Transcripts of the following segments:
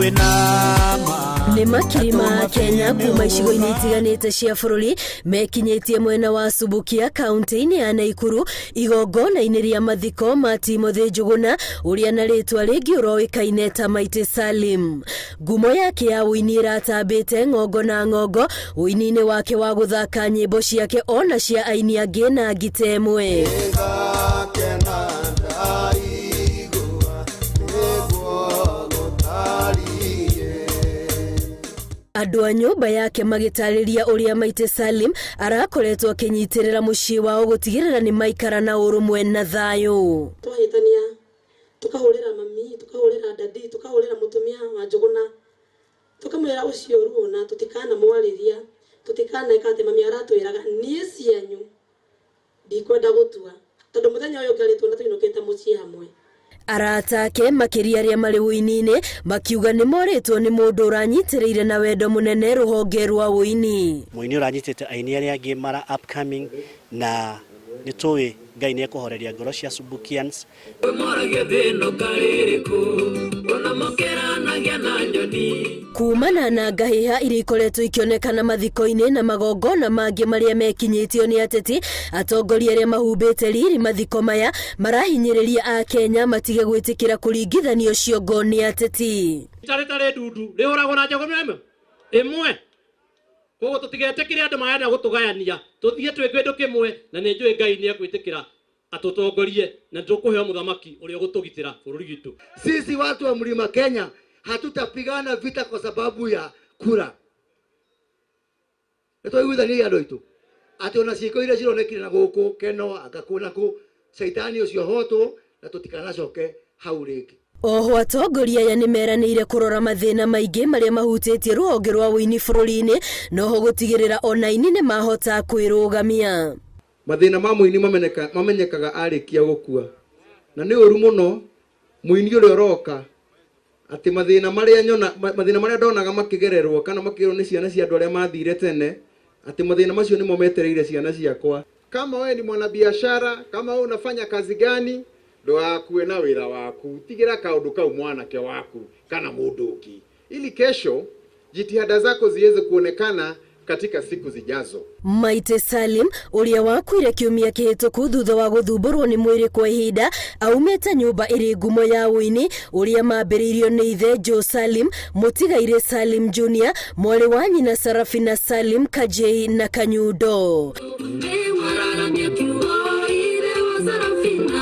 Nĩ makirima Kenya kuma icigo-inĩ itiganĩte cia bũrũri mekinyĩtie mwena wa Subukia kaunti-inĩ ya Naikuru igongona-inĩ rĩa mathiko ma Timothy Njuguna ũrĩa na rĩtwa rĩngĩ ũroĩkaine ta Maitĩ Salim. Ngumo yake ya ũini ĩratambĩte ng'ongo na ng'ongo ũini-inĩ wake wa gũthaka nyĩmbo ciake ona cia aini angĩ na ngita ĩmwe. Andũ a nyũmba yake magĩtarĩria ũrĩa Maitĩ Salim arakoretwo akĩnyitĩrĩra mũciĩ wao gũtigĩrĩra nĩ maikara na ũrũmwe na thayũ. Twahĩtania tukahũrĩra mami, tukahũrĩra dadi, tukahũrĩra mũtumia wa Njuguna, tukamwĩra ũcio ruona tutikana mwarĩria, tutikaneka atĩ mami aratwĩraga niĩ cianyu ndikwenda gũtua tondũ mũthenya ũyũ ngarĩtwo na tũinũkĩte mũciĩ hamwe. Arata ake makĩria arĩa marĩ ũini-inĩ makiuga nĩ morĩtwo nĩ mũndũ ũranyitĩrĩire na wendo mũnene rũhonge rwa ũini. Mũini ũranyitĩte aini arĩa angĩ mara upcoming na nĩ tũĩ Ngai nĩ ekũhoreria ngoro cia Subukians. Kumana na ngahĩha iria ikoretwo ikĩonekana mathiko-inĩ na magongona mangĩ marĩa mekinyĩtio nĩ ateti, atongoria arĩa mahumbĩte riri mathiko maya marahinyĩrĩria a Kenya matige gwĩtĩkĩra kũringithanio ciongo nĩ ateti. Tarĩ ndundu rĩhũragwo na njogo ĩmwe koguo tũtigetĩkĩre andũ marenda gũtũgayania, tũthiĩ twĩ kĩndũ kĩmwe na nĩ njũĩ Ngai nĩ egwĩtĩkĩra atutongorie na tũkũheo mũthamaki ũrĩa gũtũgitĩra bũrũri witũ. Sisi watu wa Mlima Kenya hatutapigana vita kwa sababu ya kura. Nĩtwaiguithania andũ aitũ atĩ ona ciĩko iria cironekire na gũkũ Keno agakũna kũ Shaitani ũcio hotwo na tũtikanacoke hau rĩngĩ. Oho atongoria aya nĩ meranĩire kũrora mathĩna maingĩ marĩa mahutĩtie rũhonge rwa ũini bũrũri-inĩ noho gũtigĩrĩra ona aini nĩ mahota kwĩrũgamia. Mathĩna ma mũini mamenyekaga arĩkia gũkua, na nĩ ũru mũno mũini ũrĩa ũroka atĩ mathĩna marĩa ndonaga makĩgererwo kana makĩgererwo nĩ ciana cia andũ arĩa mathire tene, atĩ mathĩna macio nĩmo metereire ciana ciakwa. Kama wewe ni mwanabiashara, kama wewe unafanya kazi gani, ndo akuwe na wĩra waku, tigira kaũndũ kau mwanake waku kana mũndũ ũngĩ, ili kesho jitihada zako ziweze kuonekana katika siku zijazo. Maitĩ Salim ũrĩa wakuire kiumia kĩhĩtũku thutha wa gũthumbũrwo nĩ mwĩrĩ kwa ihinda aumĩte nyũmba ĩrĩ ngumo ya ũini ũrĩa mambĩrĩirio nĩ ithe Joe Salim, mũtigaire Salim Junior, mwarĩ wa nyina Sarafina Salim, Kajei na Kanyundo.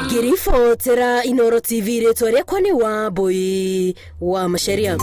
Ngiribotera Inooro TV rĩtwa rĩakwa nĩ Wambui wa Macharia.